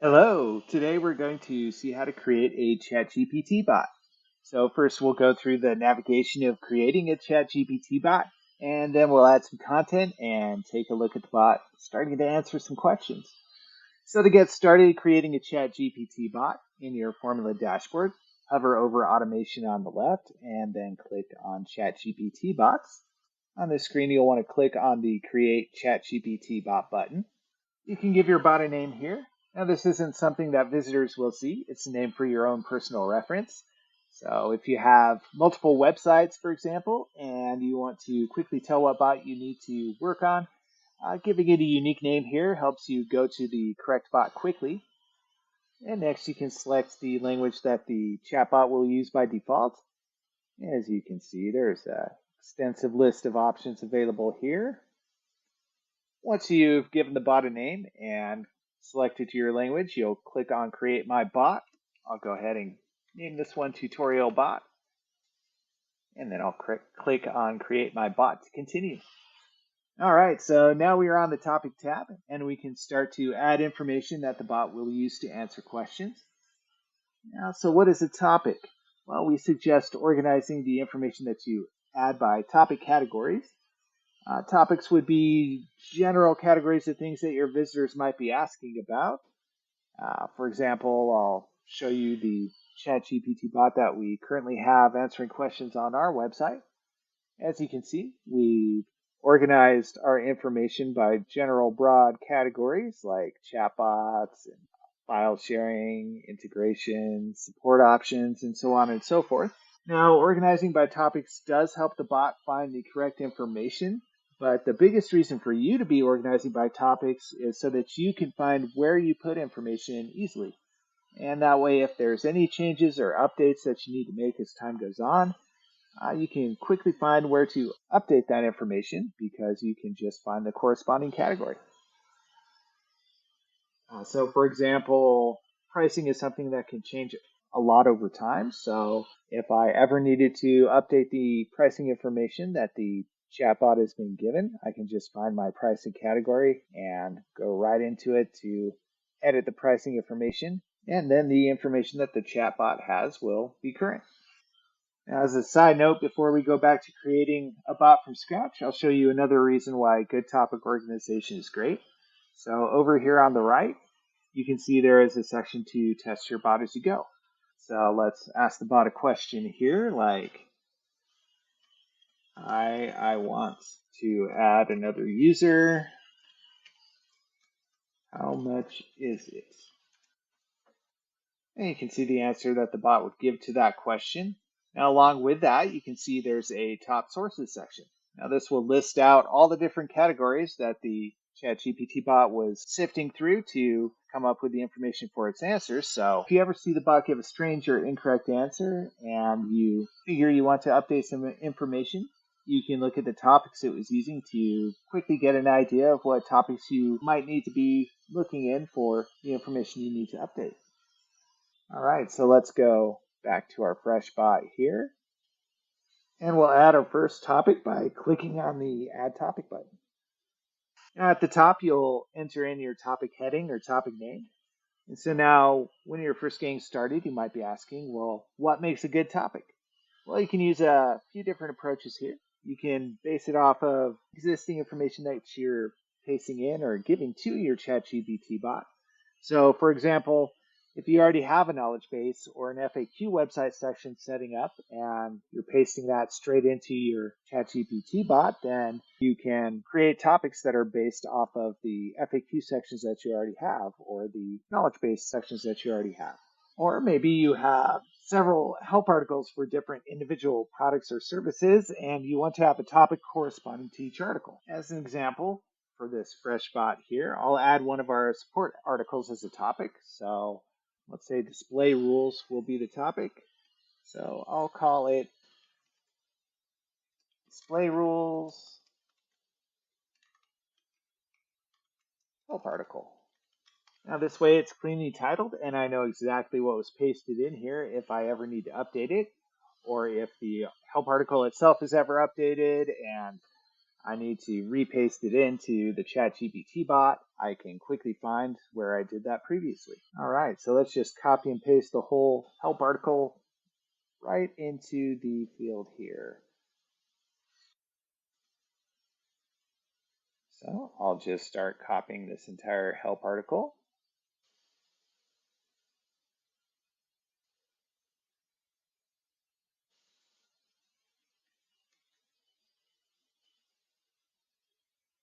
Hello, today we're going to see how to create a ChatGPT bot. So first we'll go through the navigation of creating a ChatGPT bot, and then we'll add some content and take a look at the bot, starting to answer some questions. So to get started creating a ChatGPT bot in your Formilla dashboard, hover over automation on the left and then click on ChatGPT bots. On the screen you'll want to click on the Create ChatGPT Bot button. You can give your bot a name here. Now, this isn't something that visitors will see. It's a name for your own personal reference. So if you have multiple websites, for example, and you want to quickly tell what bot you need to work on, giving it a unique name here helps you go to the correct bot quickly. And next, you can select the language that the chatbot will use by default. As you can see, there's an extensive list of options available here. Once you've given the bot a name and selected your language, you'll click on Create My Bot. I'll go ahead and name this one Tutorial Bot. And then I'll click on Create My Bot to continue. All right, so now we are on the Topic tab, and we can start to add information that the bot will use to answer questions. Now, so what is a topic? Well, we suggest organizing the information that you add by topic categories. Topics would be general categories of things that your visitors might be asking about. For example, I'll show you the ChatGPT bot that we currently have answering questions on our website. As you can see, we've organized our information by general broad categories like chatbots and file sharing, integration, support options, and so on and so forth. Now, organizing by topics does help the bot find the correct information, but the biggest reason for you to be organizing by topics is so that you can find where you put information easily. And that way, if there's any changes or updates that you need to make as time goes on, you can quickly find where to update that information because you can just find the corresponding category. So for example, pricing is something that can change a lot over time. So if I ever needed to update the pricing information that the chatbot has been given, I can just find my pricing category and go right into it to edit the pricing information. And then the information that the chatbot has will be current. Now, as a side note, before we go back to creating a bot from scratch, I'll show you another reason why good topic organization is great. So over here on the right, you can see there is a section to test your bot as you go. So let's ask the bot a question here, like, I want to add another user. How much is it? And you can see the answer that the bot would give to that question. Now, along with that, you can see there's a top sources section. Now, this will list out all the different categories that the ChatGPT bot was sifting through to come up with the information for its answers. So if you ever see the bot give a strange or incorrect answer and you figure you want to update some information, you can look at the topics it was using to quickly get an idea of what topics you might need to be looking in for the information you need to update. All right, so let's go back to our fresh bot here. And we'll add our first topic by clicking on the Add Topic button. Now at the top, you'll enter in your topic heading or topic name. And so now, when you're first getting started, you might be asking, well, what makes a good topic? Well, you can use a few different approaches here. You can base it off of existing information that you're pasting in or giving to your ChatGPT bot. So, for example, if you already have a knowledge base or an FAQ website section setting up and you're pasting that straight into your ChatGPT bot, then you can create topics that are based off of the FAQ sections that you already have or the knowledge base sections that you already have. Or maybe you have several help articles for different individual products or services, and you want to have a topic corresponding to each article. As an example, for this fresh bot here, I'll add one of our support articles as a topic. So let's say display rules will be the topic. So I'll call it display rules help article. Now this way it's cleanly titled and I know exactly what was pasted in here if I ever need to update it or if the help article itself is ever updated and I need to repaste it into the ChatGPT bot, I can quickly find where I did that previously. All right, so let's just copy and paste the whole help article right into the field here. So I'll just start copying this entire help article.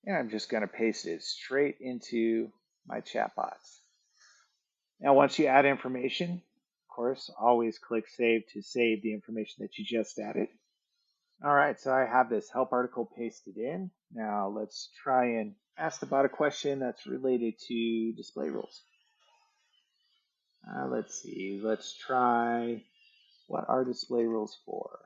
And I'm just going to paste it straight into my chatbots. Now, once you add information, of course, always click Save to save the information that you just added. All right, so I have this help article pasted in. Now let's try and ask the bot a question that's related to display rules. Let's see, let's try, what are display rules for?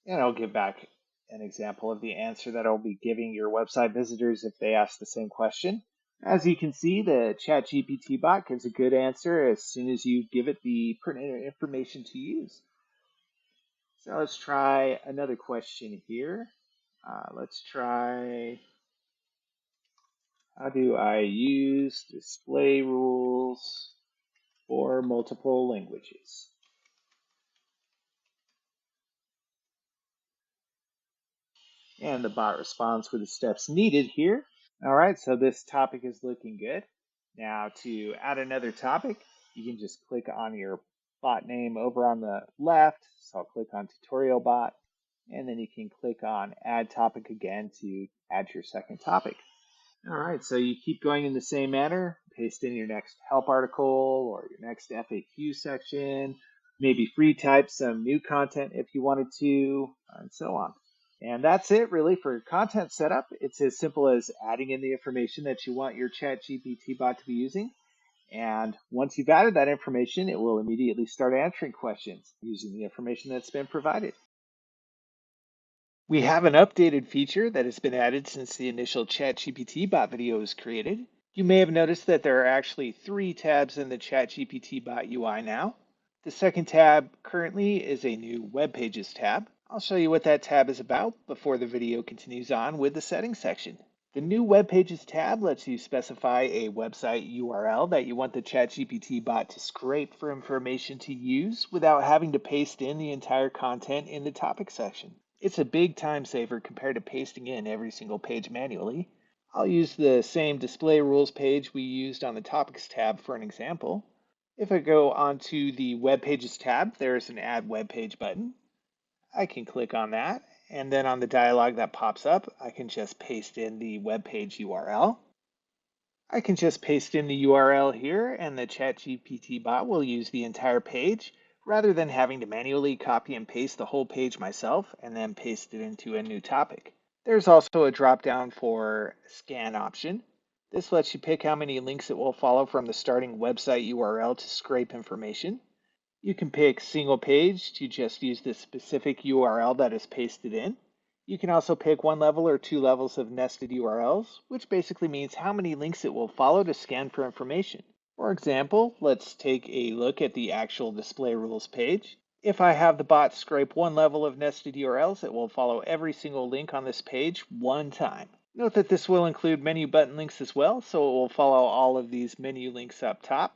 And I'll give back an example of the answer that I'll be giving your website visitors if they ask the same question. As you can see, the ChatGPT bot gives a good answer as soon as you give it the pertinent information to use. So let's try another question here. Let's try, how do I use display rules for multiple languages? And the bot responds with the steps needed here. All right, so this topic is looking good. Now to add another topic, you can just click on your bot name over on the left. So I'll click on tutorial bot, and then you can click on add topic again to add your second topic. All right, so you keep going in the same manner, paste in your next help article or your next FAQ section, maybe free type some new content if you wanted to, and so on. And that's it really for content setup. It's as simple as adding in the information that you want your ChatGPT bot to be using. And once you've added that information, it will immediately start answering questions using the information that's been provided. We have an updated feature that has been added since the initial ChatGPT bot video was created. You may have noticed that there are actually 3 tabs in the ChatGPT bot UI now. The second tab currently is a new Webpages tab. I'll show you what that tab is about before the video continues on with the settings section. The new Webpages tab lets you specify a website URL that you want the ChatGPT bot to scrape for information to use without having to paste in the entire content in the topic section. It's a big time saver compared to pasting in every single page manually. I'll use the same display rules page we used on the topics tab for an example. If I go onto the Web Pages tab, there's an Add Web Page button. I can click on that, and then on the dialog that pops up, I can just paste in the web page URL. I can just paste in the URL here, and the ChatGPT bot will use the entire page rather than having to manually copy and paste the whole page myself and then paste it into a new topic. There's also a drop-down for scan option. This lets you pick how many links it will follow from the starting website URL to scrape information. You can pick single page to just use the specific URL that is pasted in. You can also pick 1 level or 2 levels of nested URLs, which basically means how many links it will follow to scan for information. For example, let's take a look at the actual display rules page. If I have the bot scrape 1 level of nested URLs, it will follow every single link on this page 1 time. Note that this will include menu button links as well, so it will follow all of these menu links up top,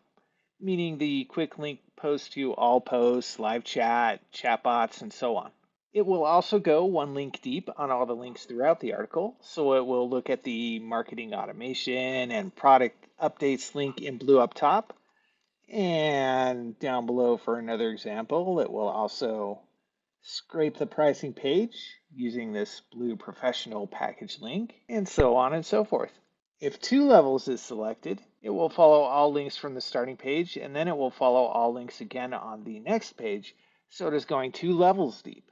meaning the quick link post to all posts, live chat, chatbots, and so on. It will also go 1 link deep on all the links throughout the article, so it will look at the marketing automation and product updates link in blue up top, and down below for another example, it will also scrape the pricing page using this blue professional package link, and so on and so forth. If 2 levels is selected, it will follow all links from the starting page, and then it will follow all links again on the next page, so it is going 2 levels deep.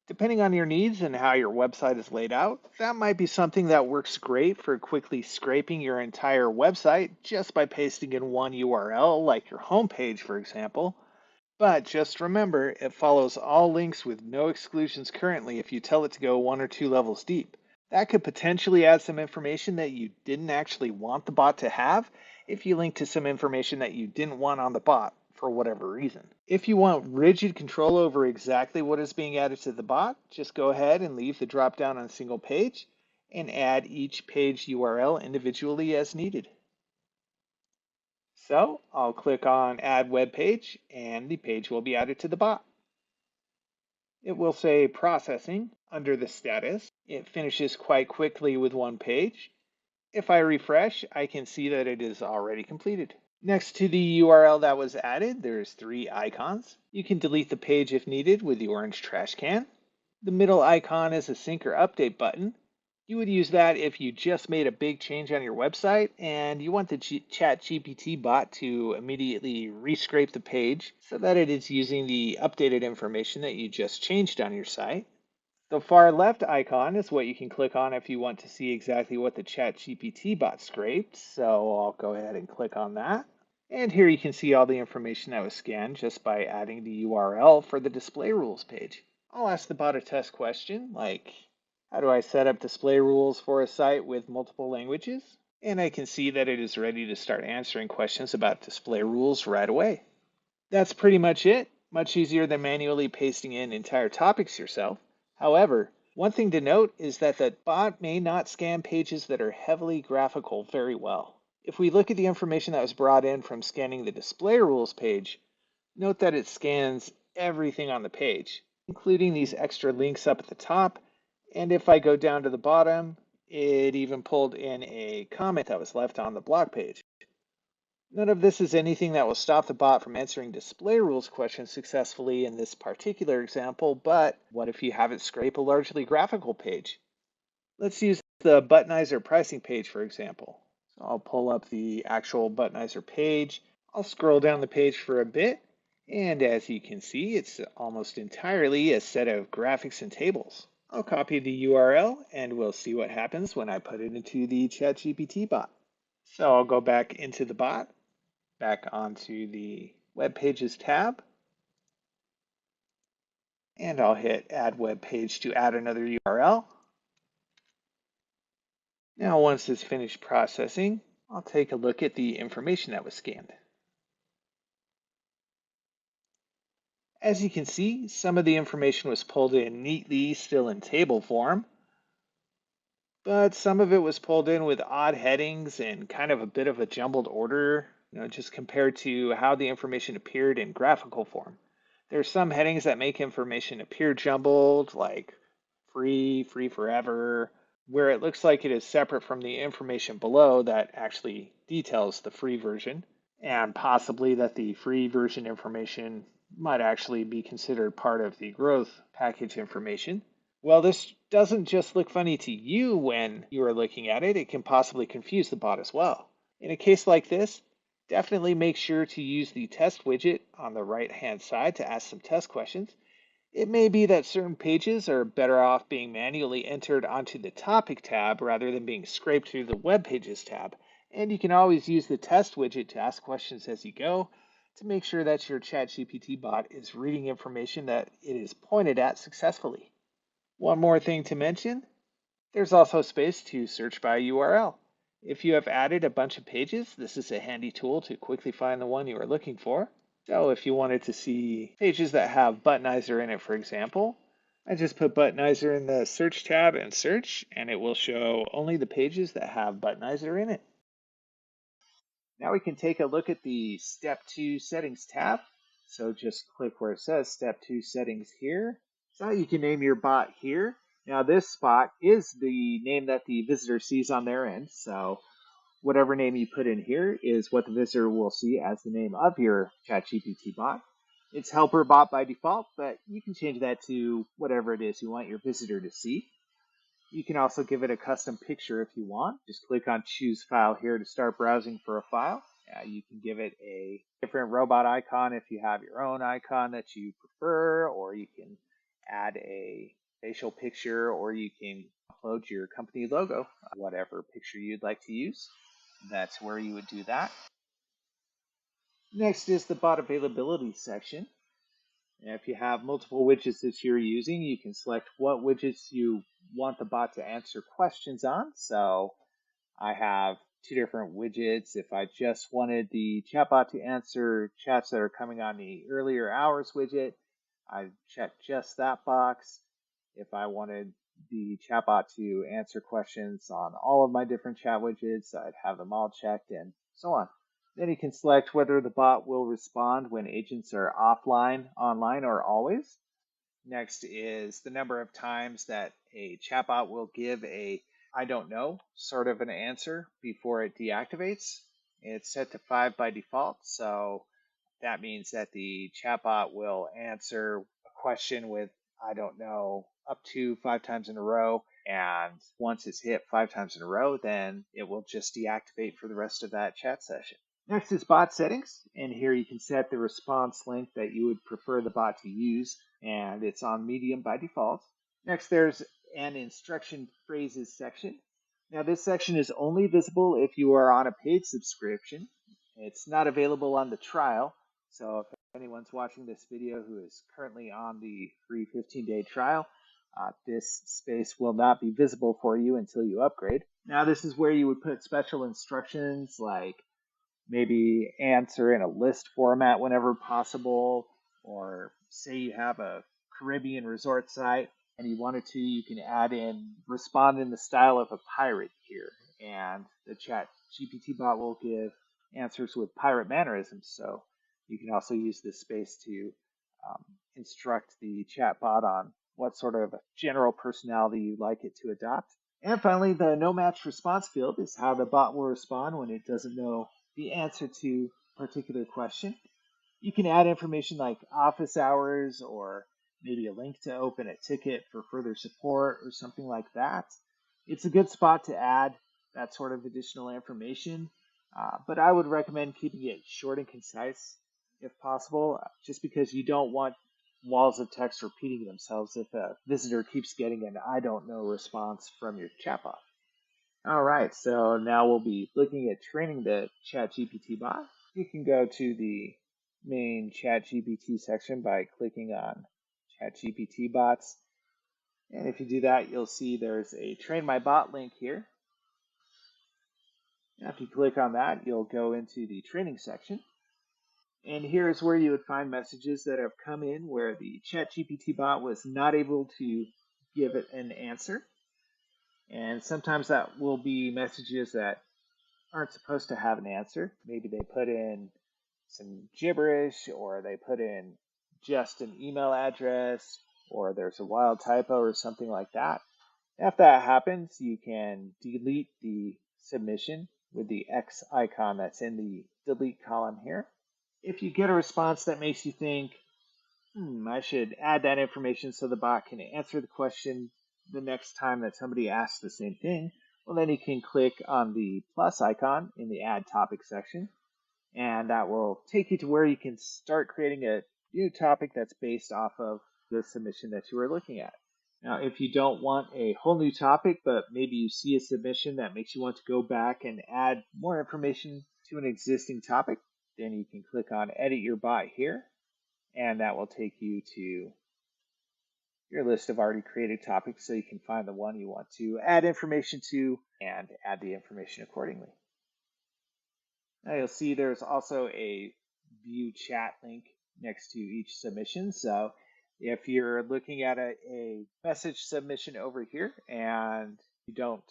Depending on your needs and how your website is laid out, that might be something that works great for quickly scraping your entire website just by pasting in 1 URL, like your homepage, for example. But just remember, it follows all links with no exclusions currently if you tell it to go 1 or 2 levels deep. That could potentially add some information that you didn't actually want the bot to have if you link to some information that you didn't want on the bot. for whatever reason. If you want rigid control over exactly what is being added to the bot, just go ahead and leave the drop-down on a single page and add each page URL individually as needed. So I'll click on Add Web Page, and the page will be added to the bot. It will say Processing under the status. It finishes quite quickly with one page. If I refresh, I can see that it is already completed. Next to the URL that was added, there's 3 icons. You can delete the page if needed with the orange trash can. The middle icon is a sync or update button. You would use that if you just made a big change on your website and you want the ChatGPT bot to immediately rescrape the page so that it is using the updated information that you just changed on your site. The far left icon is what you can click on if you want to see exactly what the ChatGPT bot scraped. So I'll go ahead and click on that. And here you can see all the information that was scanned just by adding the URL for the display rules page. I'll ask the bot a test question like, how do I set up display rules for a site with multiple languages? And I can see that it is ready to start answering questions about display rules right away. That's pretty much it. Much easier than manually pasting in entire topics yourself. However, one thing to note is that the bot may not scan pages that are heavily graphical very well. If we look at the information that was brought in from scanning the display rules page, note that it scans everything on the page, including these extra links up at the top. And if I go down to the bottom, it even pulled in a comment that was left on the blog page. None of this is anything that will stop the bot from answering display rules questions successfully in this particular example, but what if you have it scrape a largely graphical page? Let's use the Buttonizer pricing page, for example. So I'll pull up the actual Buttonizer page. I'll scroll down the page for a bit, and as you can see, it's almost entirely a set of graphics and tables. I'll copy the URL, and we'll see what happens when I put it into the ChatGPT bot. So I'll go back into the bot, back onto the Webpages tab, and I'll hit Add Web Page to add another URL. Now, once it's finished processing, I'll take a look at the information that was scanned. As you can see, some of the information was pulled in neatly, still in table form, but some of it was pulled in with odd headings and kind of a bit of a jumbled order, just compared to how the information appeared in graphical form. There's some headings that make information appear jumbled, like free, free forever, where it looks like it is separate from the information below that actually details the free version, and possibly that the free version information might actually be considered part of the growth package information. Well, this doesn't just look funny to you when you are looking at it, it can possibly confuse the bot as well. In a case like this, definitely make sure to use the test widget on the right-hand side to ask some test questions. It may be that certain pages are better off being manually entered onto the topic tab rather than being scraped through the web pages tab. And you can always use the test widget to ask questions as you go to make sure that your ChatGPT bot is reading information that it is pointed at successfully. One more thing to mention, there's also space to search by URL. If you have added a bunch of pages, this is a handy tool to quickly find the one you are looking for. So if you wanted to see pages that have Buttonizer in it, for example, I just put Buttonizer in the search tab and search, and it will show only the pages that have Buttonizer in it. Now we can take a look at the Step 2 Settings tab. So just click where it says Step 2 Settings here. So you can name your bot here. Now this spot is the name that the visitor sees on their end. So whatever name you put in here is what the visitor will see as the name of your ChatGPT bot. It's helper bot by default, but you can change that to whatever it is you want your visitor to see. You can also give it a custom picture if you want. Just click on Choose File here to start browsing for a file. You can give it a different robot icon if you have your own icon that you prefer, or you can add a facial picture, or you can upload your company logo, whatever picture you'd like to use. That's where you would do that. Next is the bot availability section. If you have multiple widgets that you're using, you can select what widgets you want the bot to answer questions on. So I have two different widgets. If I just wanted the chatbot to answer chats that are coming on the earlier hours widget, I check just that box. If I wanted the chatbot to answer questions on all of my different chat widgets, I'd have them all checked and so on. Then you can select whether the bot will respond when agents are offline, online, or always. Next is the number of times that a chatbot will give a I don't know sort of an answer before it deactivates. It's set to 5 by default, so that means that the chatbot will answer a question with I don't know up to 5 times in a row. And once it's hit 5 times in a row, then it will just deactivate for the rest of that chat session. Next is bot settings, and here you can set the response length that you would prefer the bot to use, and it's on medium by default. Next, there's an instruction phrases section. Now, this section is only visible if you are on a paid subscription. It's not available on the trial, so if anyone's watching this video who is currently on the free 15-day trial, this space will not be visible for you until you upgrade. Now, this is where you would put special instructions like maybe answer in a list format whenever possible, or say you have a Caribbean resort site and you wanted to, you can add in respond in the style of a pirate here, and the chat GPT bot will give answers with pirate mannerisms. So you can also use this space to instruct the chat bot on what sort of general personality you'd like it to adopt. And finally, the no match response field is how the bot will respond when it doesn't know the answer to a particular question. You can add information like office hours or maybe a link to open a ticket for further support or something like that. It's a good spot to add that sort of additional information, but I would recommend keeping it short and concise if possible, just because you don't want walls of text repeating themselves if a visitor keeps getting an I don't know response from your chatbot. All right, so now we'll be looking at training the ChatGPT bot. You can go to the main ChatGPT section by clicking on ChatGPT bots. And if you do that, you'll see there's a Train My Bot link here. Now, if you click on that, you'll go into the training section. And here's where you would find messages that have come in where the ChatGPT bot was not able to give it an answer. And sometimes that will be messages that aren't supposed to have an answer. Maybe they put in some gibberish, or they put in just an email address, or there's a wild typo or something like that. If that happens, you can delete the submission with the X icon that's in the delete column here. If you get a response that makes you think, I should add that information so the bot can answer the question the next time that somebody asks the same thing, well, then you can click on the plus icon in the add topic section, and that will take you to where you can start creating a new topic that's based off of the submission that you were looking at. Now, if you don't want a whole new topic, but maybe you see a submission that makes you want to go back and add more information to an existing topic, then you can click on Edit Your Bot here, and that will take you to your list of already created topics so you can find the one you want to add information to and add the information accordingly. Now you'll see there's also a view chat link next to each submission. So if you're looking at a message submission over here and you don't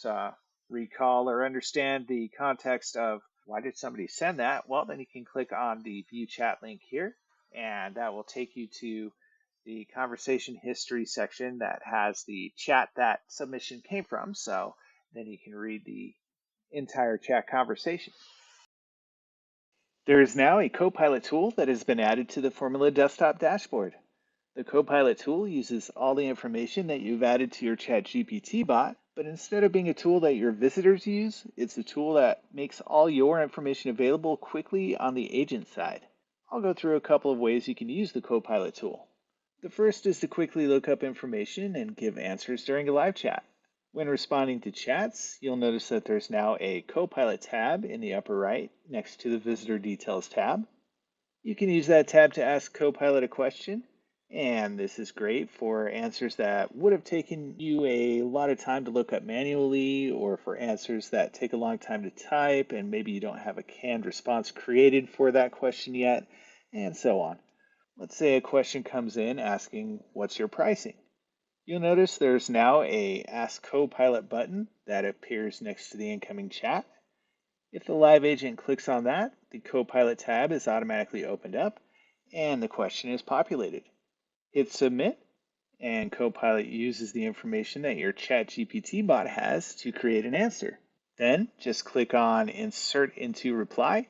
recall or understand the context of why did somebody send that, well, then you can click on the view chat link here, and that will take you to the conversation history section that has the chat that submission came from. So then you can read the entire chat conversation. There is now a Copilot tool that has been added to the Formilla desktop dashboard. The Copilot tool uses all the information that you've added to your ChatGPT bot, but instead of being a tool that your visitors use, it's a tool that makes all your information available quickly on the agent side. I'll go through a couple of ways you can use the Copilot tool. The first is to quickly look up information and give answers during a live chat. When responding to chats, you'll notice that there's now a Copilot tab in the upper right next to the Visitor Details tab. You can use that tab to ask Copilot a question, And this is great for answers that would have taken you a lot of time to look up manually, or for answers that take a long time to type, and maybe you don't have a canned response created for that question yet, and so on. Let's say a question comes in asking, what's your pricing? You'll notice there's now a Ask Copilot button that appears next to the incoming chat. If the live agent clicks on that, the Copilot tab is automatically opened up and the question is populated. Hit submit, and Copilot uses the information that your ChatGPT bot has to create an answer. Then just click on Insert into Reply,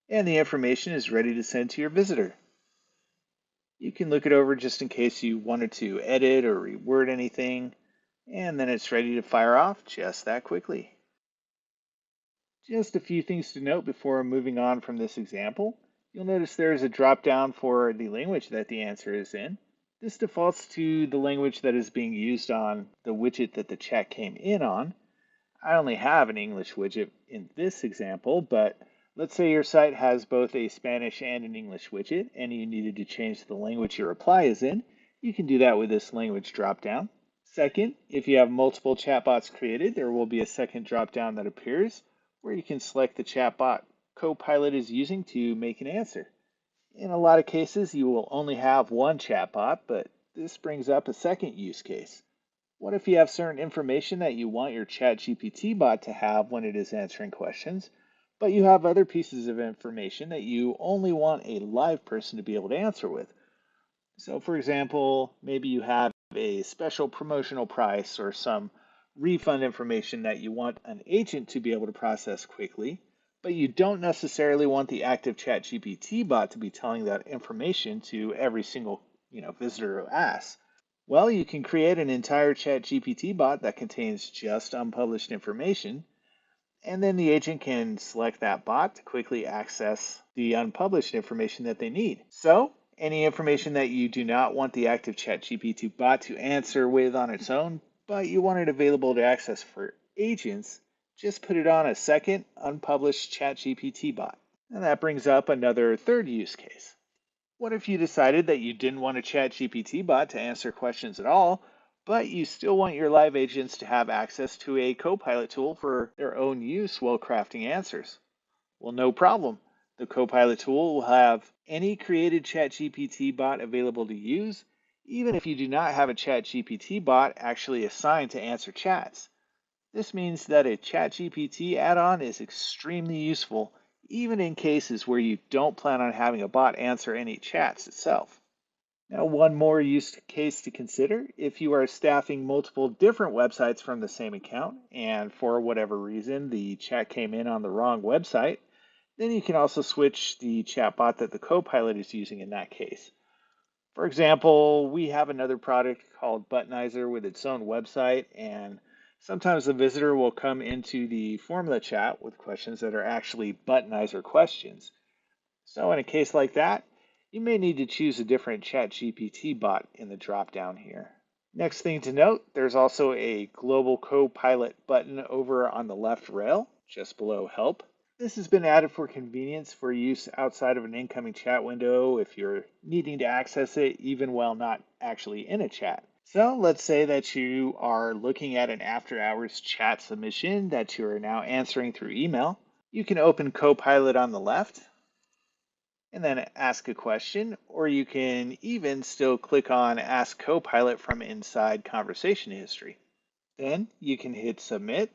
and the information is ready to send to your visitor. You can look it over just in case you wanted to edit or reword anything, and then it's ready to fire off just that quickly. Just a few things to note before moving on from this example. You'll notice there is a drop down for the language that the answer is in. This defaults to the language that is being used on the widget that the chat came in on. I only have an English widget in this example, but let's say your site has both a Spanish and an English widget, and you needed to change the language your reply is in. You can do that with this language dropdown. Second, if you have multiple chatbots created, there will be a second dropdown that appears where you can select the chatbot Copilot is using to make an answer. In a lot of cases, you will only have one chatbot, but this brings up a second use case. What if you have certain information that you want your ChatGPT bot to have when it is answering questions, but you have other pieces of information that you only want a live person to be able to answer with? So, for example, maybe you have a special promotional price or some refund information that you want an agent to be able to process quickly, but you don't necessarily want the active ChatGPT bot to be telling that information to every single visitor who asks. Well, you can create an entire ChatGPT bot that contains just unpublished information, and then the agent can select that bot to quickly access the unpublished information that they need. So, any information that you do not want the active ChatGPT bot to answer with on its own, but you want it available to access for agents, just put it on a second unpublished ChatGPT bot. And that brings up another third use case. What if you decided that you didn't want a ChatGPT bot to answer questions at all, but you still want your live agents to have access to a Copilot tool for their own use while crafting answers? Well, no problem. The Copilot tool will have any created ChatGPT bot available to use, even if you do not have a ChatGPT bot actually assigned to answer chats. This means that a ChatGPT add-on is extremely useful, even in cases where you don't plan on having a bot answer any chats itself. Now, one more use case to consider: if you are staffing multiple different websites from the same account, and for whatever reason the chat came in on the wrong website, then you can also switch the chatbot that the Copilot is using in that case. For example, we have another product called Buttonizer with its own website, and sometimes the visitor will come into the Formilla chat with questions that are actually Buttonizer questions. So in a case like that, you may need to choose a different ChatGPT bot in the dropdown here. Next thing to note, there's also a Global Copilot button over on the left rail, just below Help. This has been added for convenience for use outside of an incoming chat window if you're needing to access it even while not actually in a chat. So let's say that you are looking at an after hours chat submission that you are now answering through email. You can open Copilot on the left and then ask a question, or you can even still click on Ask Copilot from inside conversation history. Then you can hit submit,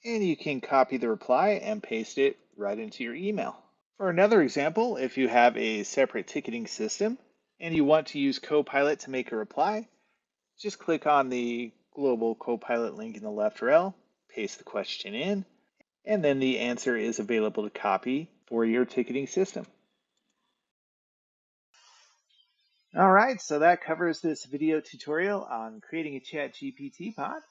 and you can copy the reply and paste it right into your email. For another example, if you have a separate ticketing system and you want to use Copilot to make a reply, just click on the global Copilot link in the left rail, paste the question in, and then the answer is available to copy for your ticketing system. All right, so that covers this video tutorial on creating a ChatGPT bot.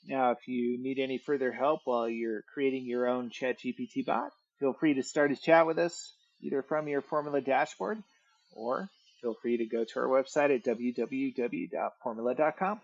Now, if you need any further help while you're creating your own ChatGPT bot, feel free to start a chat with us, either from your Formilla dashboard, or feel free to go to our website at www.formilla.com.